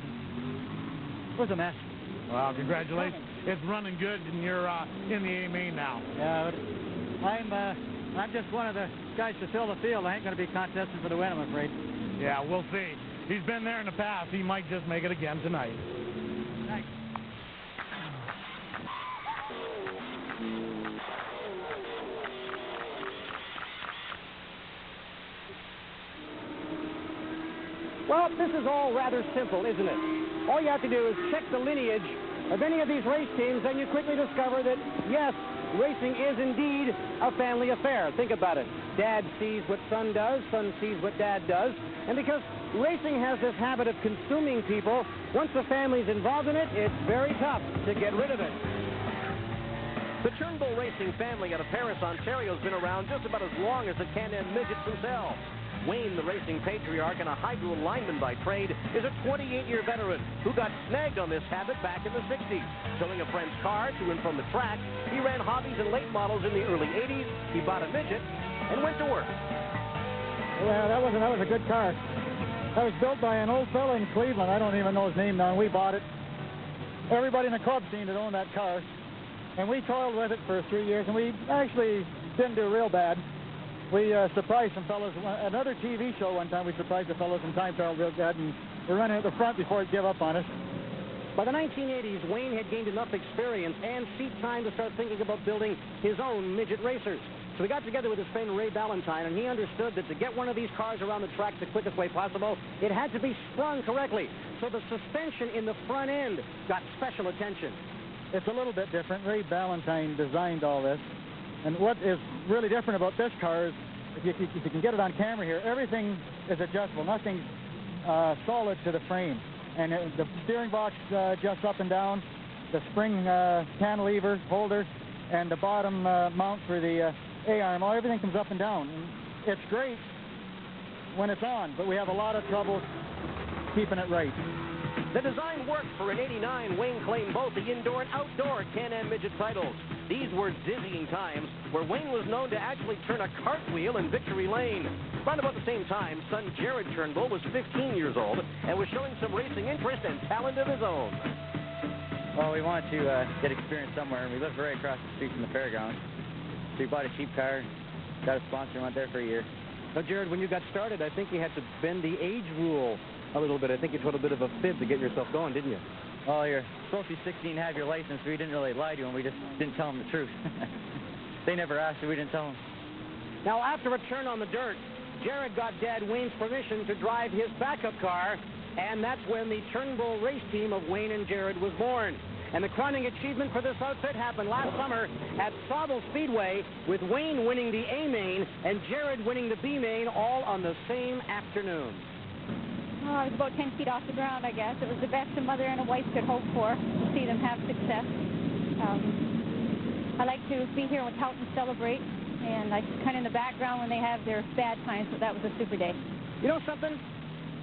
Speaker 16: It was a mess.
Speaker 3: Well, congratulations. It's running good, and you're in the A main now.
Speaker 16: Yeah, I'm just one of the guys to fill the field. I ain't going to be contesting for the win, I'm afraid.
Speaker 3: Yeah, we'll see. He's been there in the past. He might just make it again tonight.
Speaker 16: Thanks.
Speaker 1: Well, this is all rather simple, isn't it? All you have to do is check the lineage of any of these race teams, and you quickly discover that, yes, racing is indeed a family affair. Think about it. Dad sees what son does, son sees what dad does, and because racing has this habit of consuming people, once the family's involved in it, it's very tough to get rid of it. The Turnbull Racing family out of Paris, Ontario, has been around just about as long as the Can-Am Midgets themselves. Wayne, the racing patriarch and a hydro lineman by trade, is a 28-year veteran who got snagged on this habit back in the 60s. Towing a friend's car to and from the track, he ran hobbies and late models in the early 80s. He bought a Midget and went to work.
Speaker 16: Yeah, that was a good car. That was built by an old fellow in Cleveland. I don't even know his name now, and we bought it. Everybody in the club seemed to own that car. And we toiled with it for 3 years, and we actually didn't do real bad. We surprised some fellows. Another TV show one time, we surprised the fellows in time trial real good, and we ran at the front before he'd give up on us.
Speaker 1: By the 1980s, Wayne had gained enough experience and seat time to start thinking about building his own midget racers. So he got together with his friend Ray Ballantyne, and he understood that to get one of these cars around the track the quickest way possible, it had to be sprung correctly. So the suspension in the front end got special attention.
Speaker 16: It's a little bit different. Ray Ballantyne designed all this. And what is really different about this car is, if you can get it on camera here, everything is adjustable. Nothing's solid to the frame. And the steering box adjusts up and down, the spring cantilever holder, and the bottom mount for the A-arm. Everything comes up and down. And it's great when it's on, but we have a lot of trouble keeping it right.
Speaker 1: The design worked for an 89. Wayne claimed both the indoor and outdoor Can-Am Midget titles. These were dizzying times where Wayne was known to actually turn a cartwheel in Victory Lane. Right about the same time, son Jared Turnbull was 15 years old and was showing some racing interest and talent of his own.
Speaker 17: Well, we wanted to get experience somewhere, and we lived right across the street from the fairgrounds. So we bought a cheap car, got a sponsor, and went there for a year.
Speaker 1: Now, Jared, when you got started, I think you had to bend the age rule a little bit. I think you told a bit of a fib to get yourself going, didn't you?
Speaker 17: oh, you're supposed to be 16 and have your license. We didn't really lie to them. We just didn't tell them the truth. They never asked, so we didn't tell them.
Speaker 1: Now, after a turn on the dirt, Jared got Dad Wayne's permission to drive his backup car, and that's when the Turnbull race team of Wayne and Jared was born. And the crowning achievement for this outfit happened last summer at Sauble Speedway, with Wayne winning the A main and Jared winning the B main, all on the same afternoon.
Speaker 18: Oh, I was about 10 feet off the ground, I guess. It was the best a mother and a wife could hope for, to see them have success. I like to be here and help them celebrate, and I kind of in the background when they have their bad times, but that was a super day.
Speaker 1: You know something?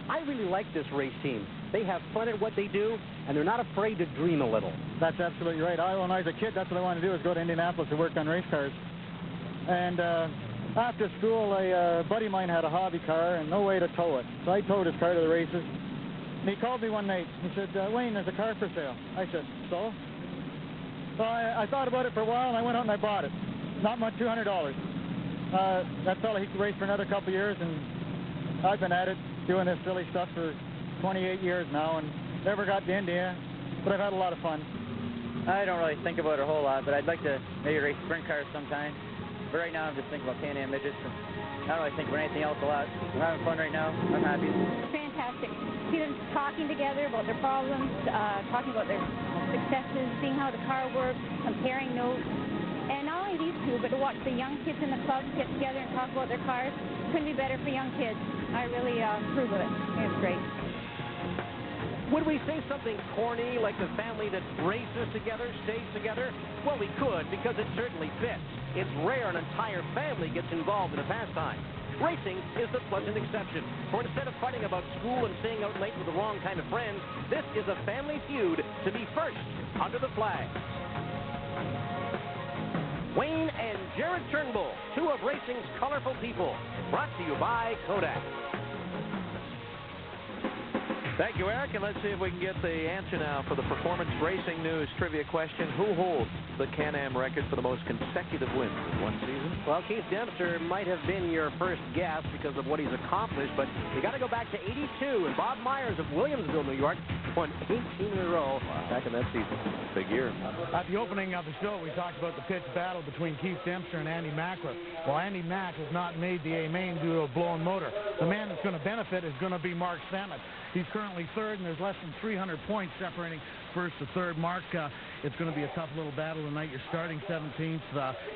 Speaker 1: I really like this race team. They have fun at what they do, and they're not afraid to dream a little.
Speaker 16: That's absolutely right. When I was a kid, that's what I wanted to do, is go to Indianapolis to work on race cars. And after school, a buddy of mine had a hobby car and no way to tow it. So I towed his car to the races. And he called me one night. He said, Wayne, there's a car for sale. I said, so? So I thought about it for a while, and I went out and I bought it. Not much, $200. That fella, he raced for another couple years, and I've been at it doing this silly stuff for 28 years now, and never got to India, but I've had a lot of fun.
Speaker 17: I don't really think about it a whole lot, but I'd like to maybe race sprint cars sometime. But right now I'm just thinking about Can-Am midgets. I don't really think about anything else a lot. I'm having fun right now. I'm happy.
Speaker 18: Fantastic. See them talking together about their problems, talking about their successes, seeing how the car works, comparing notes. And not only these two, but to watch the young kids in the clubs get together and talk about their cars. Couldn't be better for young kids. I really approve of it. It's great.
Speaker 1: Would we say something corny like the family that races together stays together? Well, we could, because it certainly fits. It's rare an entire family gets involved in a pastime. Racing is the pleasant exception. For instead of fighting about school and staying out late with the wrong kind of friends, this is a family feud to be first under the flag. Wayne and Jared Turnbull, two of racing's colorful people. Brought to you by Kodak.
Speaker 10: Thank you, Eric, and let's see if we can get the answer now for the Performance Racing News trivia question. Who holds the Can-Am record for the most consecutive wins in one season?
Speaker 1: Well, Keith Dempster might have been your first guess because of what he's accomplished, but you got to go back to 82, and Bob Myers of Williamsville, New York, won 18 in a row back in that season.
Speaker 10: Big year.
Speaker 3: At the opening of the show, we talked about the pitched battle between Keith Dempster and Andy Mackler. Well, Andy Mack has not made the A-main due to a blown motor. The man that's going to benefit is going to be Mark Samet. He's currently third, and there's less than 300 points separating first to third. Mark, it's going to be a tough little battle tonight. You're starting 17th.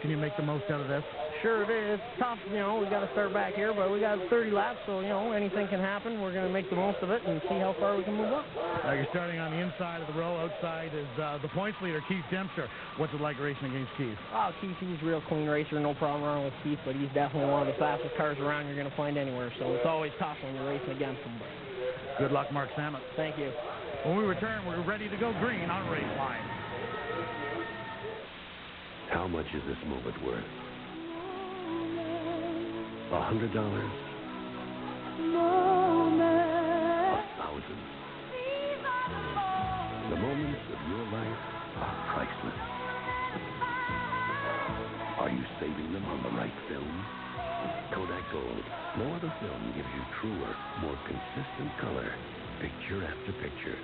Speaker 3: Can you make the most out of this?
Speaker 11: Sure it is. It's tough, you know. We got to start back here, but we got 30 laps, so, you know, anything can happen. We're going to make the most of it and see how far we can move up.
Speaker 3: You're starting on the inside of the row. Outside is the points leader, Keith Dempster. What's it like racing against Keith?
Speaker 11: Oh, Keith, he's a real clean racer. No problem wrong with Keith, but he's definitely one of the fastest cars around you're going to find anywhere, so it's always tough when you're racing against him.
Speaker 3: Good luck, Mark Samet.
Speaker 11: Thank you.
Speaker 3: When we return, we're ready to go green on Raceline.
Speaker 12: How much is this moment worth? $100? $1,000? The moments of your life are priceless. Are you saving them on the right film? Kodak Gold. No other film gives you truer, more consistent color, picture after picture.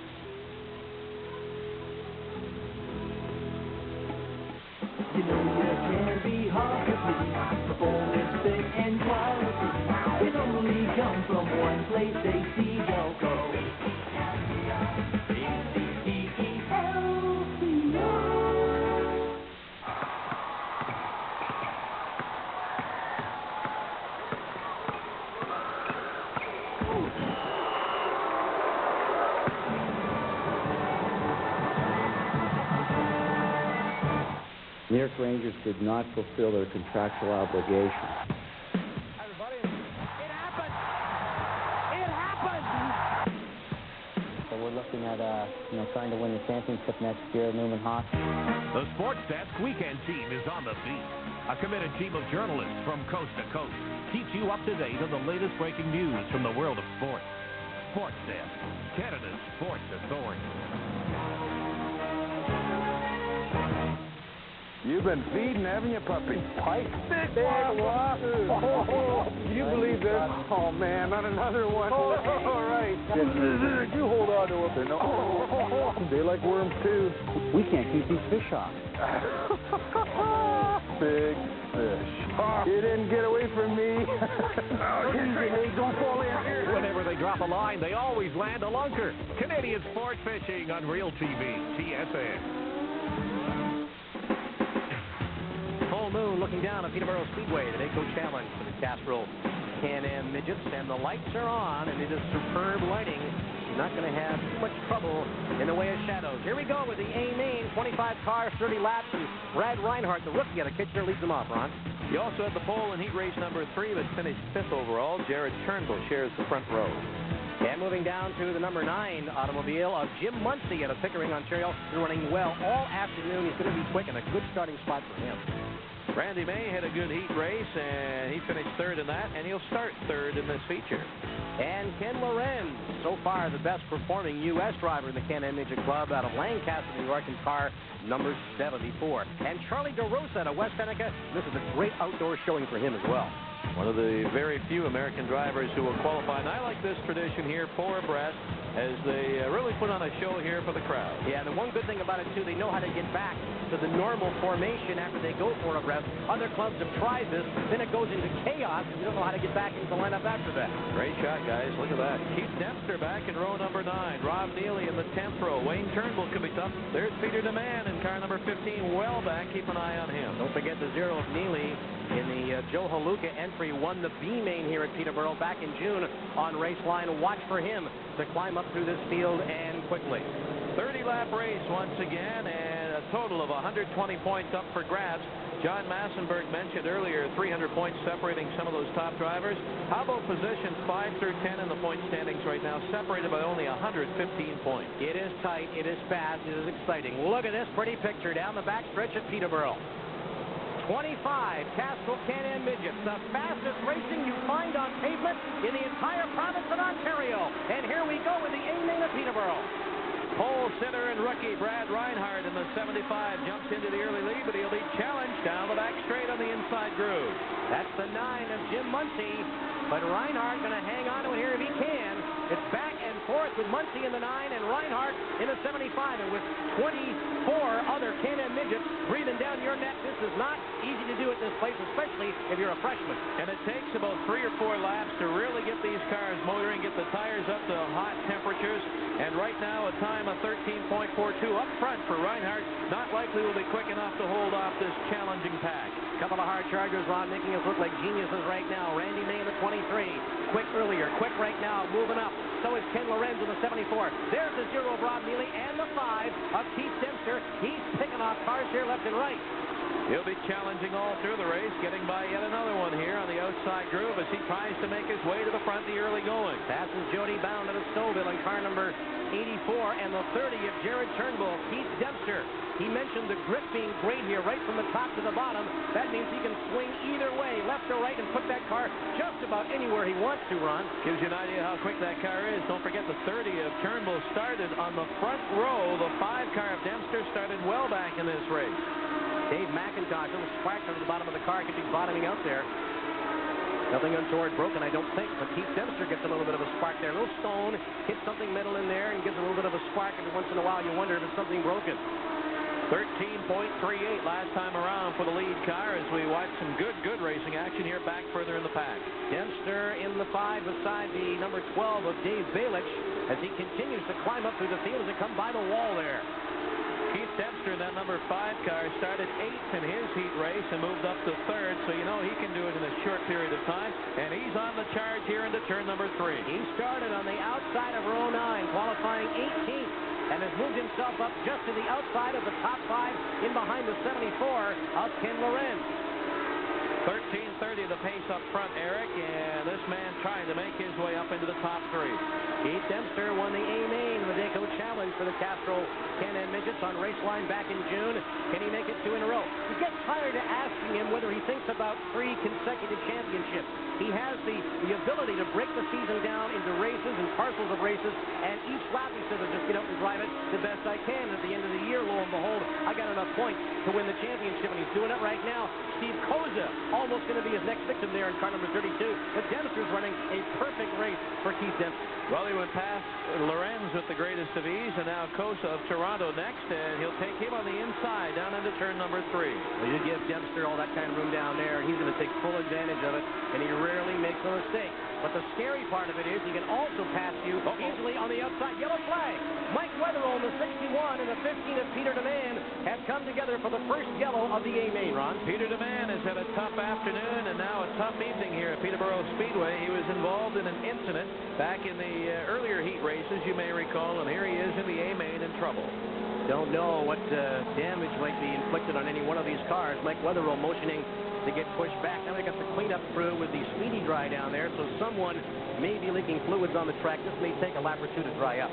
Speaker 6: You know you can be hard to please. Performance, fit, and quality can only come from one place. AC Dayco.
Speaker 14: New York Rangers did not fulfill their contractual obligation.
Speaker 1: Everybody, it happened! It happened!
Speaker 17: So we're looking at, trying to win the championship next year at Newman Hawk.
Speaker 8: The Sports Desk Weekend Team is on the beat. A committed team of journalists from coast to coast keeps you up to date on the latest breaking news from the world of sports. Sports Desk, Canada's sports authority.
Speaker 3: You've been feeding, haven't you, puppy? Pike?
Speaker 9: Big walk. Oh, can you believe this?
Speaker 3: Oh, man, not another one.
Speaker 9: Oh,
Speaker 3: all right.
Speaker 9: You hold on to them. They're they like worms, too.
Speaker 14: We can't keep these fish off.
Speaker 9: Big fish. You didn't get away from me.
Speaker 3: Hey, don't fall in here.
Speaker 8: Whenever they drop a line, they always land a lunker. Canadian sport fishing on Real TV, TSN.
Speaker 1: Full moon looking down at Peterborough Speedway, the Dayco Challenge for the Castrol Can-Am Midgets, and the lights are on, and it is superb lighting. You're not going to have too much trouble in the way of shadows. Here we go with the A-Main, 25 cars, 30 laps, and Brad Reinhardt, the rookie out of Kitchener, leads them off, Ron.
Speaker 10: You also had the pole in heat race number 3, but finished 5th overall. Jared Turnbull shares the front row.
Speaker 1: And moving down to the number 9 automobile of Jim Muncie out of Pickering, Ontario. He's running well all afternoon. He's going to be quick and a good starting spot for him.
Speaker 10: Randy May had a good heat race, and he finished 3rd in that, and he'll start 3rd in this feature.
Speaker 1: And Ken Lorenz, so far the best performing U.S. driver in the Can-Am Midget Club out of Lancaster, New York, in car number 74. And Charlie DeRosa out of West Seneca. This is a great outdoor showing for him as well.
Speaker 10: One of the very few American drivers who will qualify. And I like this tradition here for Brett as they really put on a show here for the crowd.
Speaker 1: Yeah, the one good thing about it, too, they know how to get back to the normal formation after they go for a rest. Other clubs have tried this, then it goes into chaos, and you don't know how to get back into the lineup after that.
Speaker 10: Great shot, guys. Look at that. Keith Dempster back in row number 9. Rob Neely in the 10th row. Wayne Turnbull could be tough. There's Peter DeMann in car number 15. Well back. Keep an eye on him.
Speaker 1: Don't forget the 0 of Neely in the Joe Haluka entry. Won the B-Main here at Peterborough back in June on Raceline. Watch for him to climb up through this field and quickly.
Speaker 10: 30-lap race once again, and a total of 120 points up for grabs. John Massenberg mentioned earlier 300 points separating some of those top drivers. How about positions 5 through 10 in the point standings right now, separated by only 115 points?
Speaker 1: It is tight, it is fast, it is exciting. Look at this pretty picture down the back stretch at Peterborough. 25 Castrol Can-Am Midgets, the fastest racing you find on pavement in the entire province of Ontario. And here we go with the A-Main of Peterborough.
Speaker 10: Pole sitter and rookie Brad Reinhardt in the 75 jumps into the early lead, but he'll be challenged down the back straight on the inside groove.
Speaker 1: That's the 9 of Jim Muncie, but Reinhardt going to hang on to it here if he can. It's back and forth with Muncie in the 9 and Reinhardt in the 75. And with 24 other Can-Am Midgets breathing down your neck, this is not easy to do at this place, especially if you're a freshman.
Speaker 10: And it takes about 3 or 4 laps to really get these cars motoring, get the tires up to hot temperatures. And right now, a time of 13.42 up front for Reinhardt. Not likely will be quick enough to hold off this challenging pack.
Speaker 1: Couple of hard chargers, Ron, making us look like geniuses right now. Randy May in the 23. Quick earlier, quick right now, moving up. So is Ken Lorenz in the 74. There's the 0 of Rob Neely and the 5 of Keith Dempster. He's picking off cars here left and right.
Speaker 10: He'll be challenging all through the race, getting by yet another one here on the outside groove as he tries to make his way to the front the early going.
Speaker 1: Passes Jody Bound out of Stouffville in car number 84 and the 30 of Jared Turnbull, Keith Dempster. He mentioned the grip being great here, right from the top to the bottom. That means he can swing either way, left or right, and put that car just about anywhere he wants to, Ron.
Speaker 10: Gives you an idea how quick that car is. Don't forget the 30 of Turnbull started on the front row. The 5 car of Dempster started well back in this race.
Speaker 1: Dave McIntosh, a little spark under the bottom of the car, could be bottoming out there. Nothing untoward broken, I don't think, but Keith Dempster gets a little bit of a spark there. A little stone, hits something metal in there, and gives a little bit of a spark every once in a while. You wonder if it's something broken.
Speaker 10: 13.38 last time around for the lead car as we watch some good racing action here back further in the pack.
Speaker 1: Dempster in the 5 beside the number 12 of Dave Balich as he continues to climb up through the field as they come by the wall there.
Speaker 10: Keith Dempster in that number 5 car started 8th in his heat race and moved up to 3rd, so you know he can do it in a short period of time. And he's on the charge here into turn number 3.
Speaker 1: He started on the outside of row 9, qualifying 18th, and has moved himself up just to the outside of the top 5 in behind the 74 of Ken Lorenz.
Speaker 10: 13:30 the pace up front, Eric, and this man trying to make his way up into the top three.
Speaker 1: Keith Dempster won the A-Main in the Dayco Challenge for the Castro Can-Am Midgets on Raceline back in June. Can he make it 2 in a row? You get tired of asking him whether he thinks about 3 consecutive championships. He has the ability to break the season down into races and parcels of races, and each lap he says, I'll just get out and drive it the best I can. At the end of the year, lo and behold, I got enough points to win the championship, and he's doing it right now. Steve Koza almost going to be his next victim there in car number 32, but Dempster's running a perfect race for Keith Dempster.
Speaker 10: Well, he went past Lorenz with the greatest of ease, and now Koza of Toronto next, and he'll take him on the inside down into turn number 3.
Speaker 1: Well, you give Dempster all that kind of room down there, and he's going to take full advantage of it, and he rarely makes a mistake. But the scary part of it is he can also pass you easily on the outside. Yellow flag. Mike Weatherall in the 61 and the 15 of Peter DeMann have come together for the first yellow of the A-Main, Ron.
Speaker 10: Peter DeMann has had a tough afternoon and now a tough evening here at Peterborough Speedway. He was involved in an incident back in the earlier heat races, you may recall, and here he is in the A-Main in trouble.
Speaker 1: Don't know what damage might be inflicted on any one of these cars. Mike Weatherall motioning to get pushed back. Now they got the cleanup crew with the speedy dry down there, so someone may be leaking fluids on the track. This may take a lap or 2 to dry up.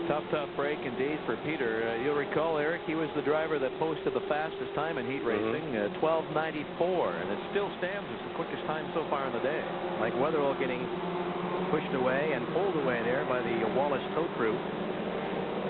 Speaker 10: Tough break indeed for Peter. You'll recall, Eric, he was the driver that posted the fastest time in heat racing, 12:94, and it still stands as the quickest time so far in the day.
Speaker 1: Mike Weatherall getting pushed away and pulled away there by the Wallace tow crew.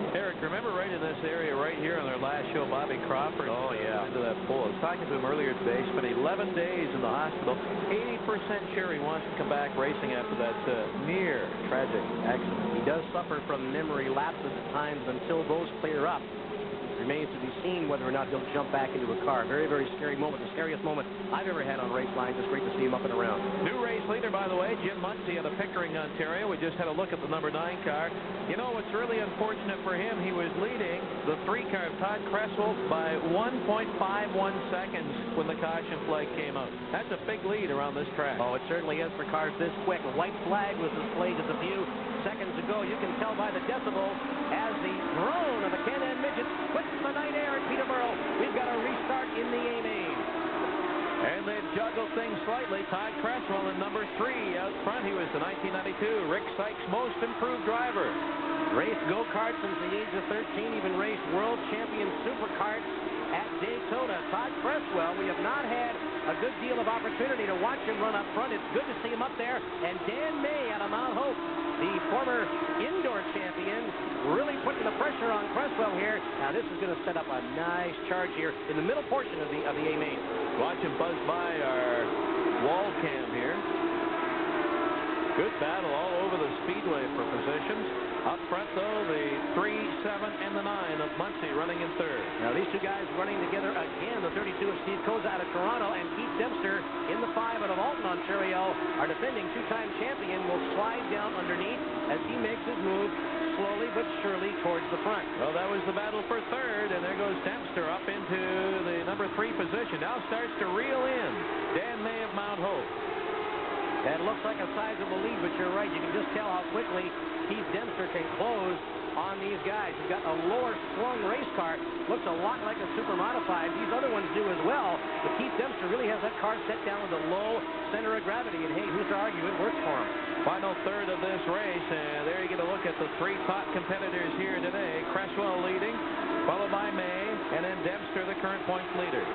Speaker 10: Eric, remember right in this area right here on their last show, Bobby Crawford into that pool. I was talking to him earlier today. He spent 11 days in the hospital. 80% sure he wants to come back racing after that near tragic accident.
Speaker 1: He does suffer from memory lapses at times. Until those clear up, remains to be seen whether or not he'll jump back into a car. Very, very scary moment. The scariest moment I've ever had on Raceline. Just great to see him up and around.
Speaker 10: New race leader, by the way, Jim Muncie out of Pickering, Ontario. We just had a look at the number 9 car. You know what's really unfortunate for him? He was leading the 3 car of Todd Cresswell by 1.51 seconds when the caution flag came out. That's a big lead around this track.
Speaker 1: Oh, it certainly is for cars this quick. A white flag was displayed just a few seconds ago. You can tell by the decibels as the drone of the Can-Am Midget quits the night air at Peterborough. We've got a restart in the A-Main.
Speaker 10: And they've juggled things slightly. Todd Cresswell in number 3 out front. He was the 1992 Rick Sykes Most Improved Driver.
Speaker 1: Raced go-karts since the age of 13, even raced world champion supercarts at Daytona. Todd Cresswell, we have not had a good deal of opportunity to watch him run up front. It's good to see him up there. And Dan May out of Mount Hope, the former indoor champion, really putting the pressure on Cresswell here. Now this is going to set up a nice charge here in the middle portion of the A-Main.
Speaker 10: Watch him buzz by our wall cam here. Good battle all over the speedway for positions. Up front, though, the 3, 7, and the 9 of Muncie running in 3rd.
Speaker 1: Now these two guys running together again. The 32 of Steve Koza out of Toronto and Keith Dempster in the 5 out of Alton, Ontario. Our defending 2-time champion will slide down underneath as he makes his move slowly but surely towards the front.
Speaker 10: Well, that was the battle for 3rd, and there goes Dempster up into the number 3 position. Now starts to reel in Dan May of Mount Hope.
Speaker 1: That looks like a sizable lead, but you're right. You can just tell how quickly Keith Dempster can close on these guys. He's got a lower slung race car. Looks a lot like a super modified. These other ones do as well. But Keith Dempster really has that car set down with a low center of gravity. And hey, who's to argue? It works for him.
Speaker 10: Final 3rd of this race, and there you get a look at the 3 top competitors here today. Cresswell leading, followed by May, and then Dempster, the current points leader.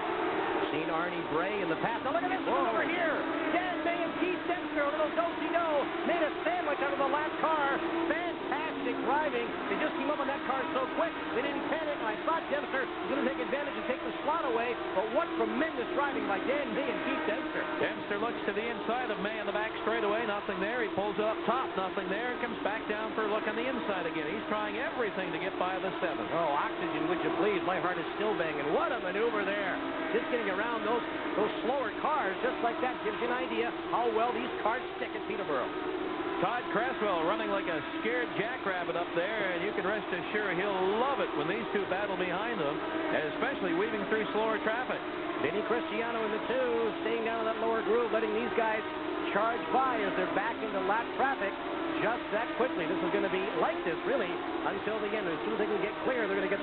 Speaker 1: Seen Arnie Bray in the past. Now look at this one over here. Dan May and Keith Dempster, a little do-si-do, made a sandwich out of the last car. Fantastic driving. They just came up on that car so quick, they didn't panic. I thought Dempster was going to take advantage and take the slot away, but what tremendous driving by Dan May and Keith Dempster.
Speaker 10: Dempster looks to the inside of May on the back straightaway. Nothing there. He pulls it up top. Nothing there. And comes back down for a look on the inside again. He's trying everything to get by the 7th.
Speaker 1: Oh, oxygen, would you please? My heart is still banging. What a maneuver there. Just getting around those slower cars just like that gives you an idea how well these cars stick at Peterborough.
Speaker 10: Todd Cresswell running like a scared jackrabbit up there, and you can rest assured he'll love it when these two battle behind him, and especially weaving through slower traffic.
Speaker 1: Vinny Cristiano in the 2, staying down in that lower groove, letting these guys charge by as they're back into lap traffic just that quickly. This is going to be like this, really, until the end. As soon as they can get clear, they're going to get